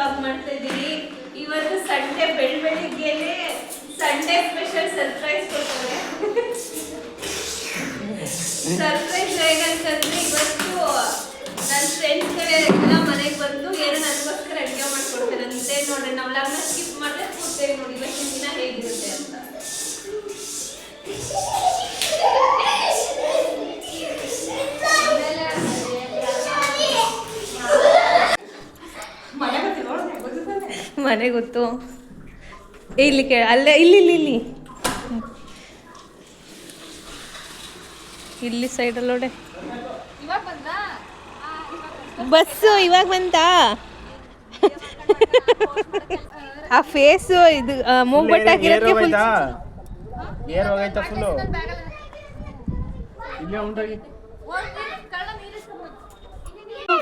Vlog ಮಾಡ್ತಾ ಇದ್ದೀನಿ. ಇವತ್ತು ಸಂಡೇ ಬೆಳಗ್ಗೆನೆ ಸಂಡೇ ಸ್ಪೆಷಲ್ ಸರ್ಪ್ರೈಸ್ ಕೊಡ್ತಾರೆ. ಸರ್ಪ್ರೈಸ್ ಏನಂತಂದ್ರೆ ಇವತ್ತು ನನ್ನ ಫ್ರೆಂಡ್ಸ್ ಕಡೆ ಎಲ್ಲ ಮನೆಗೆ ಬಂದು ಏನೋ ನನಗೋಸ್ಕರ ಅಡುಗೆ ಮಾಡ್ಕೊಡ್ತಾರಂತೆ. ನೋಡ್ರಿ ನಾವು ವ್ಲಾಗ್ನ ಸ್ಕಿಪ್ ಮಾಡಿದ್ರೆ ಕೂರ್ತೇವೆ ನೋಡಿ ಇವತ್ತಿನ ದಿನ ಹೇಗಿರುತ್ತೆ ಅಂತ. ಮನೆ ಗೊತ್ತು ಇಲ್ಲಿ ಕೇಳ ಅಲ್ಲೇ ಇಲ್ಲಿ ಇಲ್ಲಿ ಇಲ್ಲಿ ಇಲ್ಲಿ ಸೈಡಲ್ಲಿ ನೋಡೆ ಬಸ್ಸು ಇವಾಗ ಬಂತ. ಆ ಫೇಸು ಇದು ಮೂಗ್ಬಟ್ಟು ಹಾಕಿರೋದಕ್ಕೆ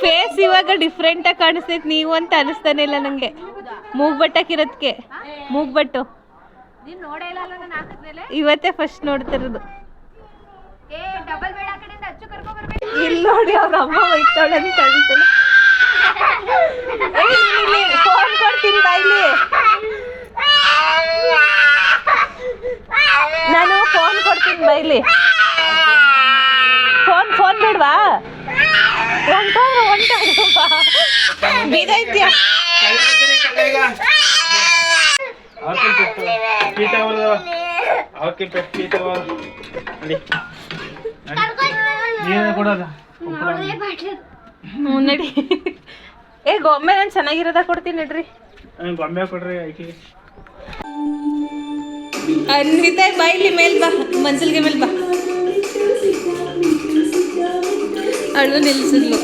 ಫೇಸ್ ಇವಾಗ ಡಿಫ್ರೆಂಟ್ ಆಗಿ ಕಾಣಿಸ್ತೈತೆ ನೀವು ಅಂತ ಅನಿಸ್ತಾನೆ ಇಲ್ಲ ನಂಗೆ. ಮೂಗ್ಬಟ್ಟು ಹಾಕಿರೋದಕ್ಕೆ ಮೂಗ್ಬಟ್ಟು ಇವತ್ತೇ ಫಸ್ಟ್ ನೋಡ್ತಿರೋದು. ಇಲ್ಲಿ ನೋಡಿ ಅವ್ರ ಅಮ್ಮ ಹೋಯ್ತಾಳೆ ಅಂತ ಹೇಳ್ತಾಳೆ. ಫೋನ್ ಕೊಡ್ತೀನಿ ಬಾಯ್ಲಿ, ನಾನು ಫೋನ್ ಕೊಡ್ತೀನಿ ಬಾಯ್ಲಿ. ಫೋನ್ ಬಿಡ್ವಾ ಬೀದೈತ್ಯಾ ನಡಿ. ಏ ಗೊಂಬೆ ನಾನು ಚೆನ್ನಾಗಿರೋದ ಕೊಡ್ತೀನಿ ನಡ್ರಿ. ಗೊಂಬೆ ಕೊಡ್ರಿ ಅನ್ವಿತಾ ಬಾಯ್ಲಿ ಮೇಲ್ ಬಾ, ಮನ್ಸಲ್ಗೆ ಮೇಲ್ ಬಾ. ಅಳು ನಿಲ್ಸಿದ್ಲು.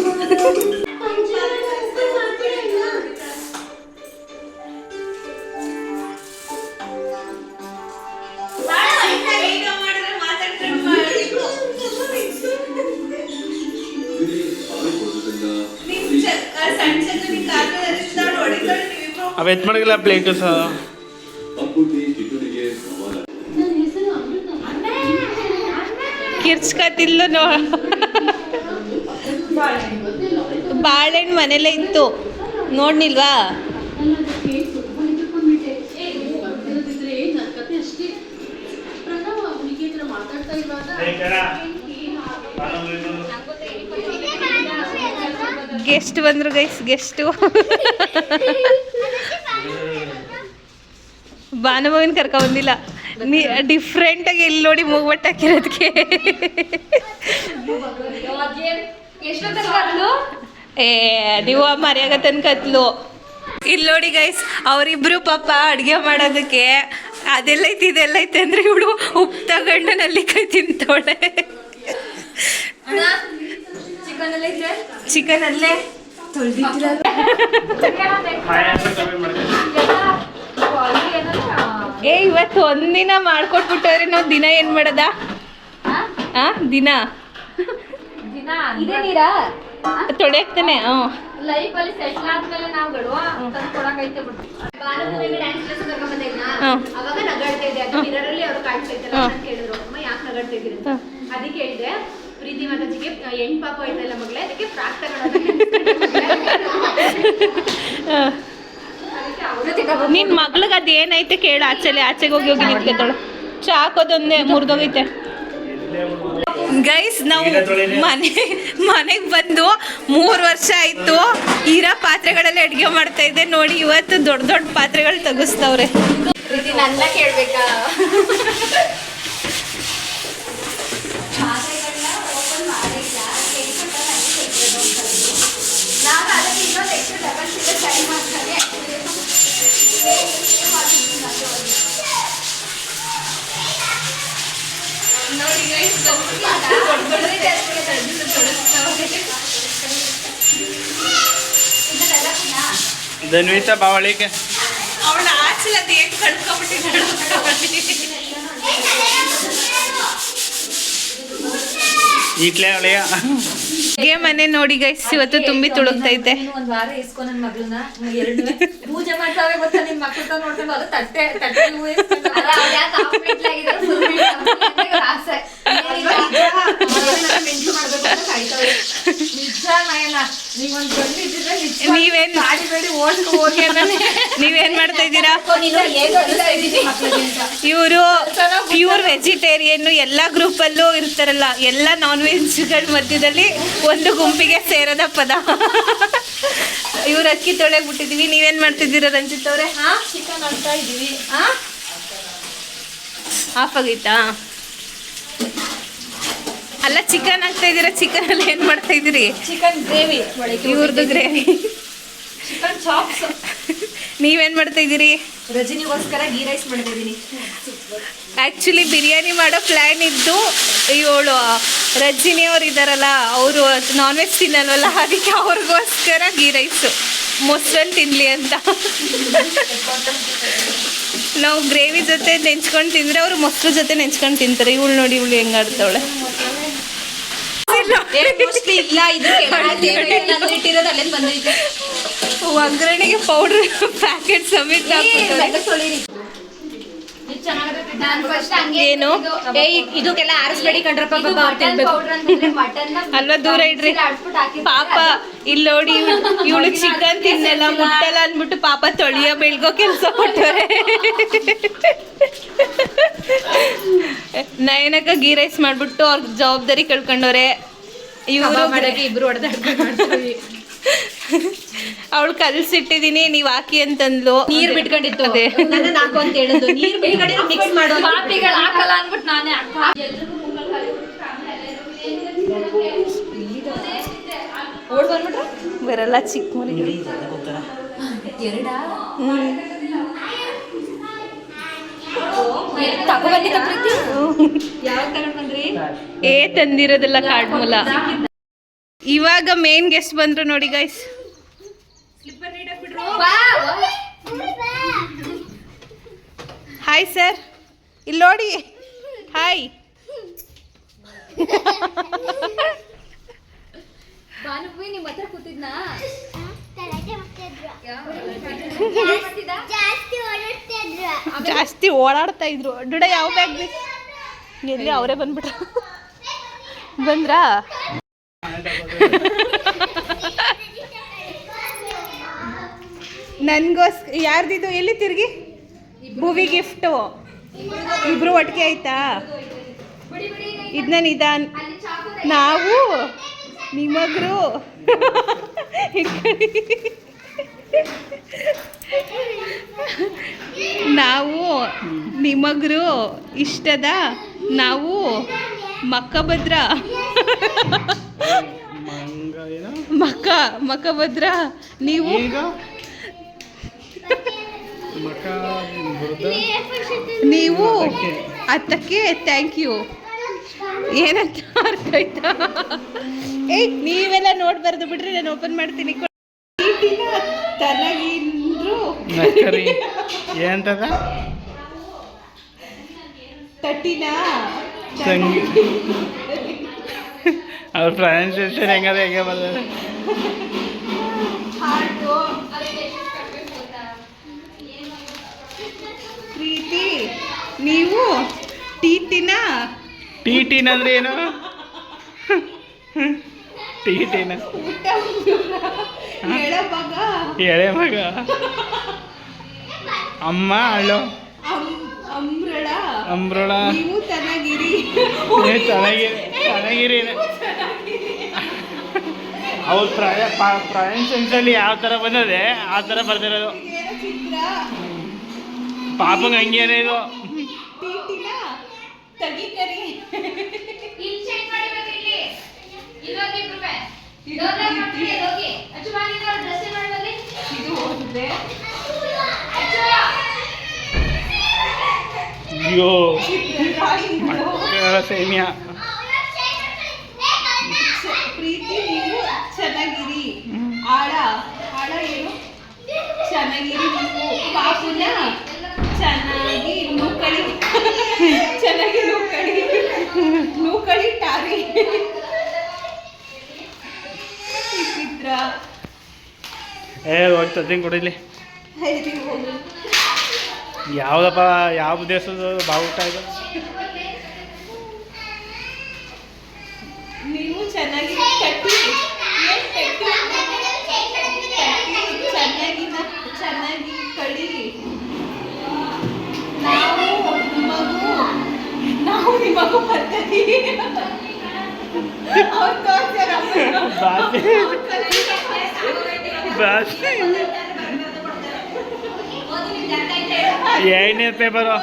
अब एत्मडगला प्लेट सह ಕಿರ್ಚ್ಕತಿಲ್ಲ ನೋ. ಬಾಳೆಹಣ್ಣು ಮನೇಲೇ ಇತ್ತು ನೋಡ್ನಿಲ್ವಾ? ಗೆಸ್ಟ್ ಬಂದ್ರು ಗೈಸ್, ಗೆಸ್ಟು ಭಾನುಭವನ್ ಕರ್ಕ ಬಂದಿಲ್ಲ. ಡಿಫ್ರೆಂಟಾಗಿ ಎಲ್ಲಿ ನೋಡಿ ಮೂಗ್ಬಟ್ಟು ಹಾಕಿರೋದಕ್ಕೆ. ಏ ನೀವು ಮರ್ಯಾಗ ತನ್ಕತ್ಲು. ಇಲ್ಲಿ ನೋಡಿ ಗೈಸ್, ಅವರಿಬ್ರು ಪಾಪ ಅಡುಗೆ ಮಾಡೋದಕ್ಕೆ ಅದೆಲ್ಲ ಐತಿ ಇದೆಲ್ಲ ಐತೆ ಅಂದ್ರೆ ಇವಳು ಉಪ್ಪು ತಗೊಂಡು ನಲ್ಲಿಕಾಯಿ ತಿಂತವಳೆ. ಚಿಕನ್ ಅಲ್ಲೇ ಏ ಇವತ್ತು ಒಂದಿನ ಮಾಡ್ಕೊಟ್ಬಿಟ್ಟವ್ರೆ. ನಾವು ದಿನ ಏನ್ ಮಾಡದ ದಿನ ತೊಳೆಯಕ್ತಾನೆ. ಲೈಫಲ್ಲಿ ಸೆಟ್ಲ್ ಆದ್ಮೇಲೆ ನಾವು ಗಡುವ ತಂದ್ಕೊಡಕೈತೆ ಬಿಟ್ಟು ಅವಾಗ ನಗಾಡ್ತಾ ಇದ್ದೆ. ಅದು ಮಿರರಲ್ಲಿ ಅವ್ರು ಕಾಣಿಸ್ತಾ ಇದ್ದಾರೆ. ಕೇಳಿದ್ರು ಅಮ್ಮ ಯಾಕೆ ನಗಾಡ್ತಾ ಇದ್ದೀರಿ ಅಂತ. ಅದಕ್ಕೆ ಹೇಳಿದೆ ಪ್ರೀತಿ ಮಾತಾಜಿಗೆ ಹೆಣ್ ಪಾಪ ಆಯ್ತಲ್ಲ ಮಗಳೇ, ಅದಕ್ಕೆ ಫ್ರಾಕ್ ತಗೊಳ್ಳೋದು. ನಿನ್ ಮಗ್ಳಿಗೆ ಅದೇನೈತೆ ಕೇಳ. ಆಚೆಗೆ ಹೋಗಿ ನಿಂತ್ಕೊತಾಳೆ. ಚಾ ಹಾಕೋದೊಂದೇ ಮುರಿದೋಗೈತೆ. ಗೈಸ್ ನಾವು ಮನೆಗೆ ಬಂದು 3 ವರ್ಷ ಆಯ್ತು. ಇರೋ ಪಾತ್ರೆಗಳಲ್ಲಿ ಅಡುಗೆ ಮಾಡ್ತಾ ಇದ್ದೆ ನೋಡಿ. ಇವತ್ತು ದೊಡ್ಡ ದೊಡ್ಡ ಪಾತ್ರೆಗಳು ತೆಗಿಸ್ತವ್ರೆ. ನನ್ನ ಕೇಳ್ಬೇಕಾ? ನೋಡಿ ಗೈಸ್, ಧನ್ವಿತಾ ಬಾವಳಿಗೆ ಅವಳ ಆಚೆ ಅದು ಏನು ಕಳ್ಕೊಂಡ್ಬಿಟ್ಟಿದ್ದಾಳು. ಈಟ್ಲೆ ಅವಳೆಯ ಮನೆ ನೋಡಿ ಗೈಸ್, ಇವತ್ತು ತುಂಬಿ ತುಳುಕ್ತೈತೆ. ಒಂದ್ ವಾರ ಇಸ್ಕೊ ನನ್ ಮಗಳನ್ನ. ಪೂಜೆ ಮಾಡ್ತಾವೆ ಗೊತ್ತಾ ನಿನ್ ಮಕ್ಕಳ ನೋಡ್ಕೊಂಡು ಅದು ತಟ್ಟೆ ನೀವೇನ್ ನೀವೇನ್ ಮಾಡ್ತಾ ಇದ್ದೀರಾ? ಇವರು ಪ್ಯೂರ್ ವೆಜಿಟೇರಿಯನ್. ಎಲ್ಲ ಗ್ರೂಪಲ್ಲೂ ಇರ್ತಾರಲ್ಲ, ಎಲ್ಲ ನಾನ್ ವೆಜ್ಗಳ ಮಧ್ಯದಲ್ಲಿ ಒಂದು ಗುಂಪಿಗೆ ಸೇರದ ಪದ. ಇವ್ರು ಅಕ್ಕಿ ತೊಳೆಗೆ ಬಿಟ್ಟಿದೀವಿ. ನೀವೇನ್ ಮಾಡ್ತಿದ್ದೀರಾ ರಂಜಿತ್ ಅವ್ರೆ? ಚಿಕನ್ ಆಗ್ತಾ ಇದೀವಿ. ಆಫ್ ಆಗೈತಾ? ಅಲ್ಲ, ಚಿಕನ್ ಹಾಕ್ತಾ ಇದ್ದೀರಾ. ಚಿಕನ್ ಅಲ್ಲಿ ಏನ್ ಮಾಡ್ತಾ ಇದ್ದೀರಿ? Chicken gravy. ಇವ್ರದ್ದು ಗ್ರೇವಿ. Chicken chops. ನೀವೇನ್ ಮಾಡ್ತಾ ಇದ್ದೀರಿ? ರಜನಿಗೋಸ್ಕರ ಗೀ ರೈಸ್ ಮಾಡ್ತಾ ಇದೀನಿ. ಆ್ಯಕ್ಚುಲಿ ಬಿರಿಯಾನಿ ಮಾಡೋ ಪ್ಲ್ಯಾನ್ ಇದ್ದು, ಇವಳು ರಜಿನಿ ಅವ್ರು ಇದ್ದಾರಲ್ಲ, ಅವರು ನಾನ್ ವೆಜ್ ತಿನ್ನಲ್ವಲ್ಲ, ಅದಕ್ಕೆ ಅವ್ರಿಗೋಸ್ಕರ ಗೀ ರೈಸು ಮೊಸರನ್ನು ತಿನ್ನಲಿ ಅಂತ. ನಾವು ಗ್ರೇವಿ ಜೊತೆ ನೆಂಚ್ಕೊಂಡು ತಿಂದರೆ ಅವರು ಮೊಸರು ಜೊತೆ ನೆಂಚ್ಕೊಂಡು ತಿಂತಾರೆ. ಇವಳು ನೋಡಿ, ಇವಳು ಹೆಂಗೆ ಆಡ್ತಾವಳೆ. ಇಲ್ಲ, ಇದು ಇಟ್ಟಿರೋದು ಅಲ್ಲೇನು ಬಂದೈತೆ. ಒಗ್ಗರಣೆಗೆ ಪೌಡ್ರ್ ಪ್ಯಾಕೆಟ್ ಸಮೇತ ಏನು ಇದಕ್ಕೆಲ್ಲ ಆರಿಸ್ಬೇಡಿ ಕಣ್ರಪ್ಪ. ಅಲ್ವಾ, ದೂರ ಇಡ್ರಿ ಪಾಪ. ಇಲ್ಲಿ ನೋಡಿ, ಇವಳು ಚಿಕನ್ ತಿನ್ನಲ್ಲ, ಮುಟ್ಟಲ್ಲ ಅಂದ್ಬಿಟ್ಟು ಪಾಪ ತೊಳೆಯೋ ಬೆಳ್ಗೋ ಕೆಲಸ ಕೊಟ್ಟವ್ರೆ. ನಯನಕ್ಕ ಗೀ ರೈಸ್ ಮಾಡ್ಬಿಟ್ಟು ಅವ್ರ ಜವಾಬ್ದಾರಿ ಕಳ್ಕೊಂಡವ್ರೆ. ಇವರು ಇಬ್ರು ಹೊಡೆದಾಡ್ಕೊಂಡು ಅವಳು ಕಲ್ಸಿಟ್ಟಿದೀನಿ, ನೀವ್ ಹಾಕಿ ಅಂತಂದ್ಲು. ನೀರ್ ಬಿಟ್ಕೊಂಡಿತ್ತು. ಅದೇ ನನ್ನ ಹಾಕು ಅಂತ ಹೇಳಿದ್ದು. ನೀರ್ ಬಿಟ್ಕೊಂಡಿರೋ ಮಿಕ್ಸ್ ಮಾಡೋ. ಪಾಪಿಗಳು ಹಾಕಲ್ಲ ಅಂದ್ಬಿಟ್ಟು ನಾನೇ ಓಡ್ ಬಂದ್ಬಿಟ್ರೆ ಬರಲ್ಲ ಚಿಕ್ಕ ಮುರಿ. ತಗೊಬಂದಿದ್ದ ಪ್ರೀತಿ. ಯಾವಾಗ ತಗೊಂಡ್ ಬಂದ್ರಿ? ತಂದಿರೋದೆಲ್ಲ ಕಾಡ್ಮೂಲ. ಇವಾಗ ಮೇನ್ ಗೆಸ್ಟ್ ಬಂದ್ರು ನೋಡಿ ಗೈಸ್. ಹಾಯ್ ಸರ್, ಇಲ್ಲಿ ನೋಡಿ. ಹಾಯ್. ಭಾನುಭೂಮಿ ನಿಮ್ಮ ಹತ್ರ ಕೂತಿದ್ನಾ? ಜಾಸ್ತಿ ಓಡಾಡ್ತಾ ಇದ್ರು. ಡುಡ ಯಾವ ಬ್ಯಾಗ್ ಬೇಕು? ಎಲ್ಲಿ ಅವರೇ ಬಂದ್ಬಿಟ್ರು. ಬಂದ್ರಾ? ನನ್ಗೋಸ್ಕರ ಯಾರ್ದಿದು? ಎಲ್ಲಿ ತಿರ್ಗಿ? ಭುವಿ ಗಿಫ್ಟು. ಇಬ್ರು ಒಟ್ಟಿಗೆ ಆಯ್ತಾ? ಇದನ್ನ ನಿಧಾನ. ನಾವು ನಿಮಗ್ರು ನಾವು ನಿಮಗ್ರು ಇಷ್ಟದ ನಾವು ಮಕ್ಕಭದ್ರ ಮಕ್ಕಭದ್ರ ನೀವು ನೀವು ಅದಕ್ಕೆ ಥ್ಯಾಂಕ್ ಯು. ಏನಂತ ಅರ್ಥ ಆಯ್ತಾ? ನೀವೆಲ್ಲ ನೋಡ್ಬಾರ್ದು ಬಿಡ್ರಿ, ನಾನು ಓಪನ್ ಮಾಡ್ತೀನಿ. ತನಗಿಂದ್ರು ಏನಂತದ? ತಟ್ಟಿನ ಅವ್ರ ಪ್ರೊನೌನ್ಸಿಯೇಷನ್ ಹೆಂಗದ ಹೆಂಗೆ ಬಂದ? ಪ್ರೀತಿ ನೀವು ಟೀಟಿನ. ಟೀಟಿನ ಅಂದ್ರೆ ಏನು? ಟೀಟಿನ ಎಳೆ ಮಗ. ಅಮ್ಮ ಅಳು ಅಮ್ರಳ ನೀವು ಚೆನ್ನಾಗಿರಿ. ಚೆನ್ನಾಗಿರಿ. ಅವ್ರ ಪ್ರೊನೌನ್ಸಿಯೇಷನಲ್ಲಿ ಯಾವ ಥರ ಬಂದದೆ ಆ ಥರ ಬರ್ದಿರೋದು. ಪಾಪಂಗೆ ಹಂಗೇನೆ ಇದು. ಅಯ್ಯೋ ಸೇಮಿಯಾ. ಪ್ರೀತಿ ನೀವು ಚೆನ್ನಾಗಿರಿ. ಆಳ ಏನು? ಚೆನ್ನಾಗಿರಿ. ನೀವು ಪಾಪುನ ಚೆನ್ನಾಗಿ ನೂಕಳಿ. ಚೆನ್ನಾಗಿ ನೂಕಳಿ ಟಾರಿ. ಹೋಗಿ ತತ್ತಿಂಗ್ ಕೊಡಿಲಿ. ಯಾವುದಪ್ಪ, ಯಾವ ದೇಶದ ಬಾವುಟ ಇದು? ನೀವು ಚೆನ್ನಾಗಿ ಕಟ್ಟಿ ಮಗು ಬರ್ತದೆ ಅವ್ರು ತೋರ್ಸ್ಯಾರ ಭಾಷೆ ಎರಡನೇ ಪೇಪರು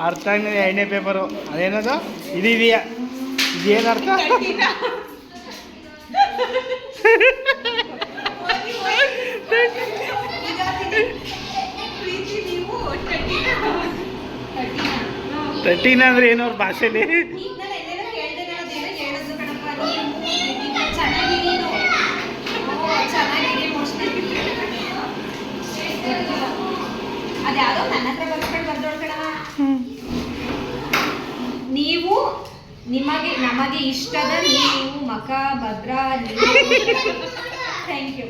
ಅರ್ಥ ಆಗಿಲ್ಲ. ಎರಡನೇ ಪೇಪರು ಅದೇನದು ಇದೆಯಾ ಇದೇನು ಅರ್ಥ? ತಟ್ಟಿನ ಅಂದ್ರೆ ಏನು ಅವ್ರ ಭಾಷೆಲಿ? ಅದ್ಯಾವುದೋ ನನ್ನ ಹತ್ರ ಬರ್ಕೊಂಡು ಬರ್ದೋಡ್ಕಣವ. ನೀವು ನಿಮಗೆ ನಮಗೆ ಇಷ್ಟದ ನೀವು ಮಖ ಭದ್ರ ಥ್ಯಾಂಕ್ ಯು.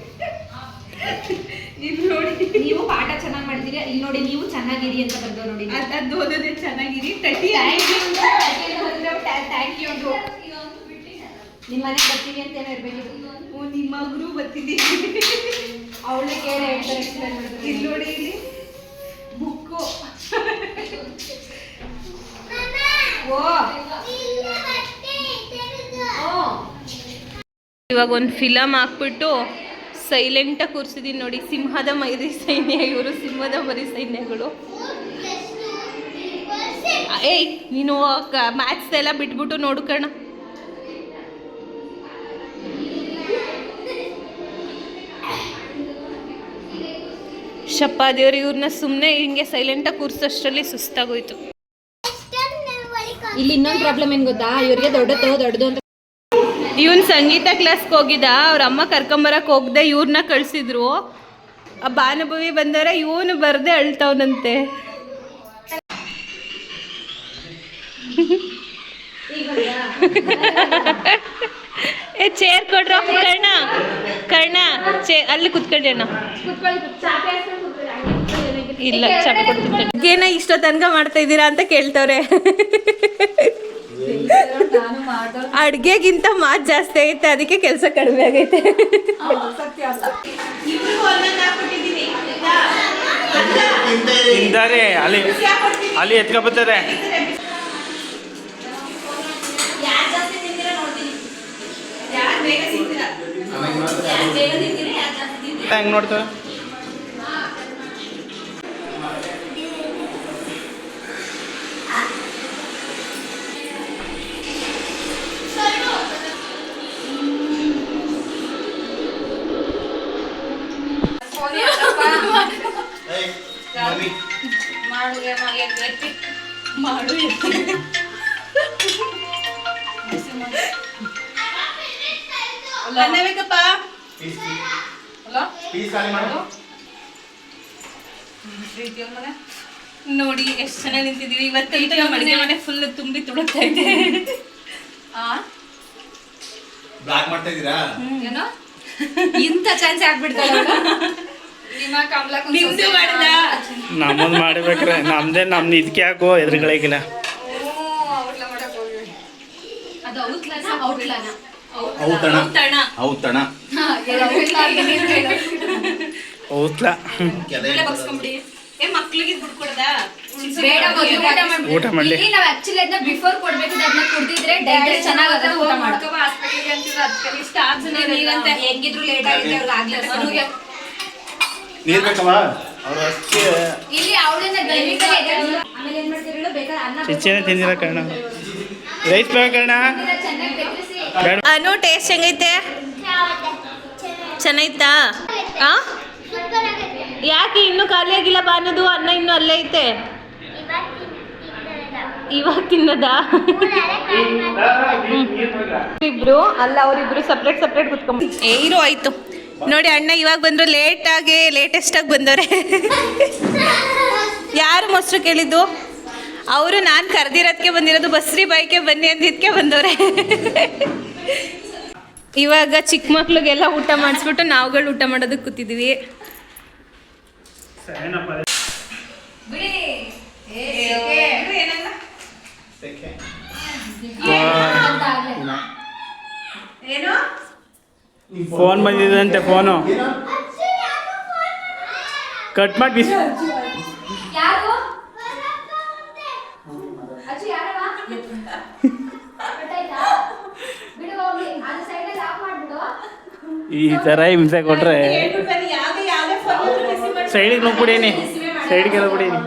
ಇಲ್ಲಿ ನೋಡಿ ನೀವು ಪಾಠ ಚೆನ್ನಾಗಿ ಮಾಡ್ತೀರಿ. ಇಲ್ಲಿ ನೋಡಿ ನೀವು ಚೆನ್ನಾಗಿರಿ ಅಂತ ಬರ್ದೋ ನೋಡಿ. ಅದು ಓದೋದೇ ಚೆನ್ನಾಗಿರಿ. ತಟ್ಟಿ ಥ್ಯಾಂಕ್ ಯು ಥ್ಯಾಂಕ್ ಯು. ನಿಮ್ಮ ಮನೆಗೆ ಬರ್ತೀವಿ ಅಂತ ಏನೋ ಇರ್ಬೇಕಿತ್ತು. ನಿಮ್ಮ ಮಗರು ಬರ್ತಿದ್ದೀವಿ. ಅವಳೇ ಕೇಳಿ ಹೇಳ್ತಾರೆ ಎಕ್ಸ್ಪ್ಲೇನ್ ಮಾಡಿದ್ರು. ಇಲ್ಲಿ ನೋಡಿ ಇಲ್ಲಿ ಬುಕ್ಕು. ಓ ಇವಾಗ ಒಂದು ಫಿಲಮ್ ಹಾಕ್ಬಿಟ್ಟು ಸೈಲೆಂಟಾಗಿ ಕೂರಿಸಿದೀನಿ ನೋಡಿ. ಸಿಂಹದ ಮರಿ ಸೈನ್ಯ, ಇವರು ಸಿಂಹದ ಮರಿ ಸೈನ್ಯಗಳು. ಏಯ್ ನೀನು ಮ್ಯಾಥ್ಸ್ ಎಲ್ಲ ಬಿಟ್ಬಿಟ್ಟು ನೋಡ್ಕಣ. ಶಪ್ಪ ದೇವ್ರು ಇವ್ರನ್ನ ಸುಮ್ಮನೆ ಹಿಂಗೆ ಸೈಲೆಂಟಾಗಿ ಕೂರಿಸೋಷ್ಟರಲ್ಲಿ ಸುಸ್ತಾಗೋಯ್ತು. ಇಲ್ಲಿ ಇನ್ನೊಂದು ಪ್ರಾಬ್ಲಮ್ ಏನು ಗೊತ್ತಾ, ಇವ್ರಿಗೆ ದೊಡ್ಡದು ಅಂತ ಇವನ್ ಸಂಗೀತ ಕ್ಲಾಸ್ಗೆ ಹೋಗಿದ್ದ, ಅವ್ರ ಅಮ್ಮ ಕರ್ಕೊಂಬರಕ್ಕೆ ಹೋಗ್ದೆ ಇವ್ರನ್ನ ಕಳಿಸಿದ್ರು. ಆ ಭಾನುಭವಿ ಬಂದರೆ ಇವನು ಬರ್ದೆ ಅಳ್ತಾವನಂತೆ. ಏ ಚೇರ್ ಕೊಡ್ರೋ ಕರ್ಣ ಅಲ್ಲಿ ಕುತ್ಕೊಳ್ಳಿ ಅಣ್ಣ. ಇಲ್ಲ ಚಾಪೆ ಕೊಡ್ತೀನಿ. ಏನ ಇಷ್ಟೋ ತನಕ ಮಾಡ್ತಾ ಇದ್ದೀರಾ ಅಂತ ಕೇಳ್ತವ್ರೆ. ಅಡ್ಗೆಗಿಂತ ಮಾತು ಜಾಸ್ತಿ ಆಗೈತೆ, ಅದಕ್ಕೆ ಕೆಲಸ ಕಡಿಮೆ ಆಗೈತೆ. ತಿಂತಾರೆ ಅಲ್ಲಿ ಅಲ್ಲಿ ಎತ್ಕೊಬತ್ತಾರೆ. ಹೆಂಗ್ ನೋಡ್ತಾರೆ? ನೋಡಿ ಎಷ್ಟು ಚೆನ್ನಾಗಿ ನಿಂತಿದೀವಿ. ಇವತ್ತಂತೂ ನಮ್ಮ ಅಡುಗೆ ಮನೆ ಫುಲ್ ತುಂಬಿ ತುಳುಕ್ತಾ ಇದೆ. ಬ್ಲಾಕ್ ಮಾಡ್ತಾ ಇದ್ದೀರಾ? ಏನೋ ಇಂಥ ಚಾನ್ಸ್ ಆಗ್ಬಿಡ್ತಾರೆ. ನಿಮ್ದು ಮಾಡ್ದ ನಮ್ಮದು ಮಾಡ್ಬೇಕ್ರೆ ನಮ್ದು ಇದಕ್ಕೆ ಯಾಕೋ ಎದುರುಗಳಿಗಿಲ್ಲ. ಅದು ಔಟ್ಲನ ಔತಣ ಔತ್ಲ ಮಕ್ಳಿಗೆ ಬಿಡ್ಕೊಡ್ದ ಬೇಡ, ಊಟ ಮಾಡ್ಲಿ. ಇಲ್ಲಿ ನಾವು ಆಕ್ಚುಲಿ ಅದನ್ನ ಬಿಫೋರ್ ಕೊಡ್ಬೇಕು, ಅದನ್ನ ಕುಡ್ದಿದ್ರೆ ಡೈಜೆಸ್ಟ್ ಚೆನ್ನಾಗಿ ಊಟ ಮಾಡ್ಕೋ. ನೀವಂತ ಹೆಂಗಿದ್ರು ಲೇಟ್ ಆಗಿದೆ ಅವ್ರಿಗೆ ಆಗ್ಲಿ. ನೀರ್ ಬೇಕವ ಅವ್ರು ಅಷ್ಟೇ. ಇಲ್ಲಿ ಅವಳನ್ನ ದೈವಿಕ ಆಮೇಲೆ ಏನ್ ಮಾಡ್ತೀರಿ ಹೇಳು, ಬೇಕಾದ್ರೆ ಅನ್ನ ಚಿಚ್ಚೇನೆ ತಿಂದಿರ ಕಣ್ಣ. ರೈಸ್ ಬೇಕಣ್ಣ. ಚೆನ್ನಾಗಿ ಬೆಚ್ಚರಿಸಿ. ಅನು ಟೇಸ್ಟ್ ಹೆಂಗೈತೆ? ಚೆನ್ನಾಯ್ತಾ? ಯಾಕೆ ಇನ್ನೂ ಖಾಲಿ ಆಗಿಲ್ಲ ಬಾನದು? ಅನ್ನ ಇನ್ನೂ ಅಲ್ಲೇ ಐತೆ. ಇವಾಗ ತಿನ್ನದಾ? ಇಬ್ರು ಅಲ್ಲ, ಅವರಿಬ್ರು ಸಪ್ರೇಟ್ ಕುತ್ಕೊಂಡ್ ಇರು. ಆಯ್ತು ನೋಡಿ, ಅಣ್ಣ ಇವಾಗ ಬಂದ್ರು. ಲೇಟೆಸ್ಟಾಗಿ ಬಂದವ್ರೆ. ಯಾರು ಮೊಸರು ಕೇಳಿದ್ದು? ಅವರು ನಾನು ಕರೆದಿರೋದಕ್ಕೆ ಬಂದಿರೋದು, ಬಸ್ರಿ ಬಾಯ್ಕೆ ಬನ್ನಿ ಅಂದಿದ್ದಕ್ಕೆ ಬಂದವ್ರೆ. ಇವಾಗ ಚಿಕ್ಕ ಮಕ್ಳಿಗೆಲ್ಲ ಊಟ ಮಾಡಿಸ್ಬಿಟ್ಟು ನಾವುಗಳು ಊಟ ಮಾಡೋದಕ್ಕೆ ಕೂತಿದ್ದೀವಿ. ಏನು ಫೋನ್ ಬಂದಿದಂತೆ. ಫೋನು ಕಟ್ ಮಾಡಿ ಬಿಸಿ. ಯಾರು ಅಚ್ಚು ಯಾರವ? ಈ ಥರ ಹಿಂಸೆ ಕೊಟ್ರೆ ಸೈಡಿಗೆ ನುಗ್ಬಿಡೀನಿ, ಸೈಡ್ಗೆಲ್ಲ ಬಿಡೀನಿ.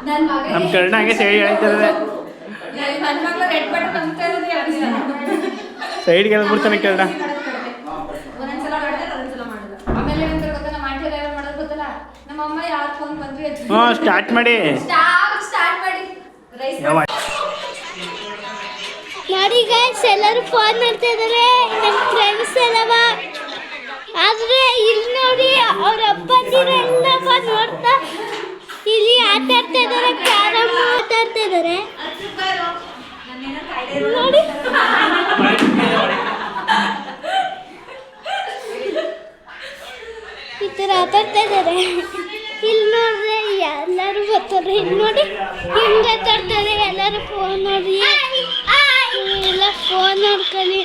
ನನ್ನ ಮಗ ನಮ್ಮ ಕರ್ಣ ಹಂಗೆ ಸೈಡ್ ಹೇಳ್ತಿರೋದೆ, ನನ್ನ ಮಗ ರೆಡ್ ಬಟನ್ ಅಂತ ಸೈಡ್ಗೆಲ್ಲ ಬಿಡ್ತಾನೆ ಕರ್ಣ. ಒಂದೊಂದ್ಸಲ ಮಾಡಿದ್ರೆ ಒಂದೊಂದ್ಸಲ ಮಾಡಲ್ಲ. ಆಮೇಲೆ ಏನಂತ ಗೊತ್ತಾ, ನಮ್ಮ ಆಂಟಿ ಎಲ್ಲ ಮಾಡೋದು ಗೊತ್ತಲ್ಲ, ನಮ್ಮ ಅಮ್ಮ ಯಾರು ಫೋನ್ ಬಂದ್ರೆ ಹ್ಞೂ ಸ್ಟಾರ್ಟ್ ಮಾಡಿ. ಸ್ಟಾರ್ಟ್ ಮಾಡಿ ರೈಸ್ ಯಾವ ನೋಡಿ ಗೈಸ್, ಎಲ್ಲರೂ ಫೋನ್ ಮಾಡ್ತಾ ಇದ್ದಾರೆ, ನಮ್ಮ ಫ್ರೆಂಡ್ಸ್ ಎಲ್ಲವ. ಆದ್ರೆ ಇಲ್ಲಿ ನೋಡಿ ಅವ್ರ ಅಪ್ಪಂದಿರೆಲ್ಲ ಫೋನ್ ನೋಡ್ತಾ ಇಲ್ಲಿ ಆಟ ಆಡ್ತಾ ಇದ್ದಾರೆ, ಕ್ಯಾರಮ್ ಆಟ ಆಡ್ತಾ ಇದ್ದಾರೆ ನೋಡಿ. ಈ ಥರ ಆಟ ಆಡ್ತಾ ಇದ್ದಾರೆ. ಇಲ್ಲಿ ನೋಡ್ರೆ ಎಲ್ಲರೂ ಬರ್ತಾರೆ. ಇಲ್ಲಿ ನೋಡಿ ಹಿಂಗೆ ಆಟ ಆಡ್ತಾರೆ ಎಲ್ಲರೂ. ಫೋನ್ ನೋಡಿ ಎಲ್ಲ ಫೋನ್ ನೋಡ್ಕೊಳ್ಳಿ.